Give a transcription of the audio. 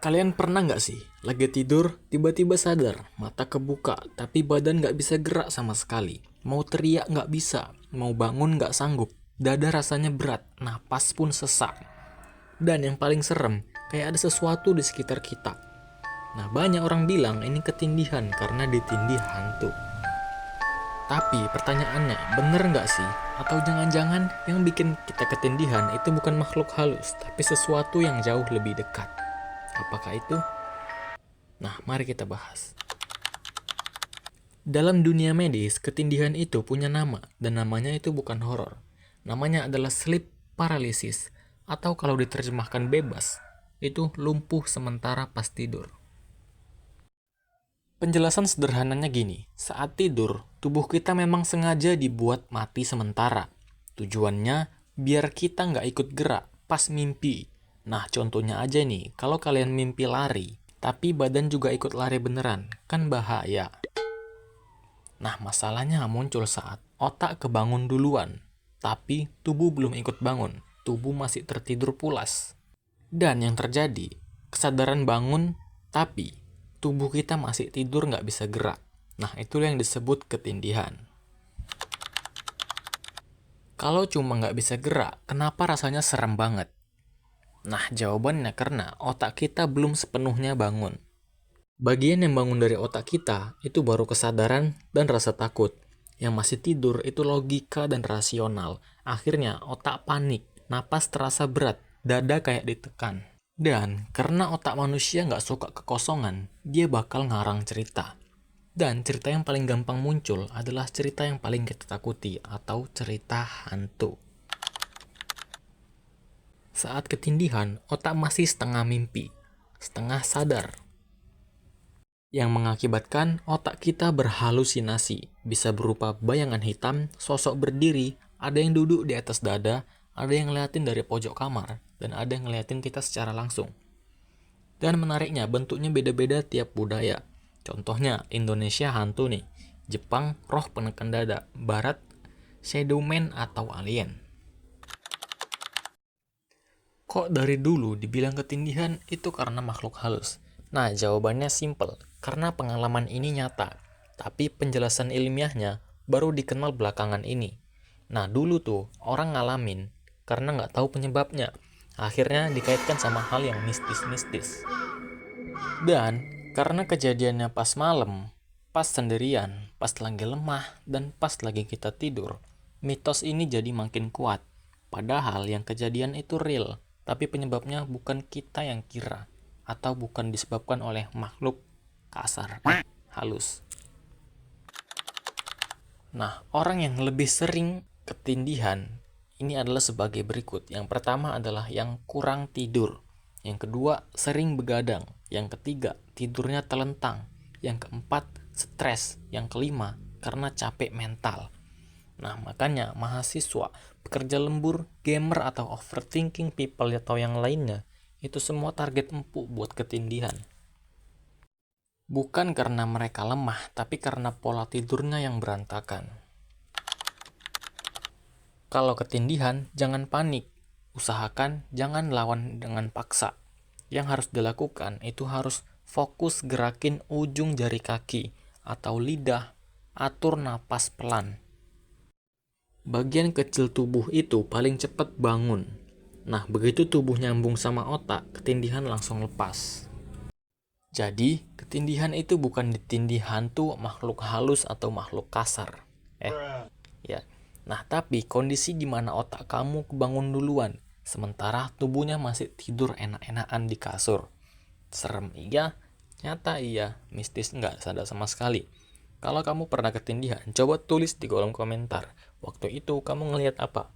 Kalian pernah nggak sih, lagi tidur, tiba-tiba sadar, mata kebuka, tapi badan nggak bisa gerak sama sekali. Mau teriak nggak bisa, mau bangun nggak sanggup, dada rasanya berat, napas pun sesak. Dan yang paling serem, kayak ada sesuatu di sekitar kita. Nah, banyak orang bilang ini ketindihan karena ditindih hantu. Tapi pertanyaannya, bener nggak sih? Atau jangan-jangan yang bikin kita ketindihan itu bukan makhluk halus, tapi sesuatu yang jauh lebih dekat. Apakah itu? Nah, mari kita bahas. Dalam dunia medis, ketindihan itu punya nama, dan namanya itu bukan horor. Namanya adalah sleep paralysis, atau kalau diterjemahkan bebas, itu lumpuh sementara pas tidur. Penjelasan sederhananya gini, saat tidur, tubuh kita memang sengaja dibuat mati sementara. Tujuannya, biar kita nggak ikut gerak pas mimpi. Nah, contohnya aja nih, kalau kalian mimpi lari, tapi badan juga ikut lari beneran, kan bahaya. Nah, masalahnya muncul saat otak kebangun duluan, tapi tubuh belum ikut bangun, tubuh masih tertidur pulas. Dan yang terjadi, kesadaran bangun, tapi tubuh kita masih tidur nggak bisa gerak. Nah, itulah yang disebut ketindihan. Kalau cuma nggak bisa gerak, kenapa rasanya serem banget? Nah, jawabannya karena otak kita belum sepenuhnya bangun. Bagian yang bangun dari otak kita itu baru kesadaran dan rasa takut. Yang masih tidur itu logika dan rasional. Akhirnya otak panik, napas terasa berat, dada kayak ditekan. Dan karena otak manusia nggak suka kekosongan, dia bakal ngarang cerita. Dan cerita yang paling gampang muncul adalah cerita yang paling kita takuti atau cerita hantu. Saat ketindihan, otak masih setengah mimpi, setengah sadar, yang mengakibatkan otak kita berhalusinasi, bisa berupa bayangan hitam, sosok berdiri, ada yang duduk di atas dada, ada yang ngeliatin dari pojok kamar, dan ada yang ngeliatin kita secara langsung. Dan menariknya, bentuknya beda-beda tiap budaya. Contohnya, Indonesia hantu nih, Jepang roh penekan dada, Barat shadow man atau alien. Kok dari dulu dibilang ketindihan itu karena makhluk halus? Nah, jawabannya simple, karena pengalaman ini nyata, tapi penjelasan ilmiahnya baru dikenal belakangan ini. Nah, dulu tuh orang ngalamin karena nggak tahu penyebabnya. Akhirnya dikaitkan sama hal yang mistis-mistis. Dan karena kejadiannya pas malam, pas sendirian, pas lagi lemah, dan pas lagi kita tidur, mitos ini jadi makin kuat. Padahal yang kejadian itu real, tapi penyebabnya bukan kita yang kira, atau bukan disebabkan oleh makhluk kasar, halus. Nah, orang yang lebih sering ketindihan ini adalah sebagai berikut. Yang pertama adalah yang kurang tidur. Yang kedua, sering begadang. Yang ketiga, tidurnya telentang. Yang keempat, stres. Yang kelima, karena capek mental. Nah, makanya mahasiswa, pekerja lembur, gamer atau overthinking people atau yang lainnya, itu semua target empuk buat ketindihan. Bukan karena mereka lemah, tapi karena pola tidurnya yang berantakan. Kalau ketindihan, jangan panik. Usahakan jangan lawan dengan paksa. Yang harus dilakukan itu harus fokus gerakin ujung jari kaki atau lidah, atur napas pelan. Bagian kecil tubuh itu paling cepat bangun. Nah, begitu tubuh nyambung sama otak, ketindihan langsung lepas. Jadi, ketindihan itu bukan ditindih hantu, makhluk halus, atau makhluk kasar. Ya. Nah, tapi kondisi di mana otak kamu kebangun duluan, sementara tubuhnya masih tidur enak-enakan di kasur. Serem iya, nyata iya, mistis enggak ada sama sekali. Kalau kamu pernah ketindihan, coba tulis di kolom komentar. Waktu itu kamu ngelihat apa?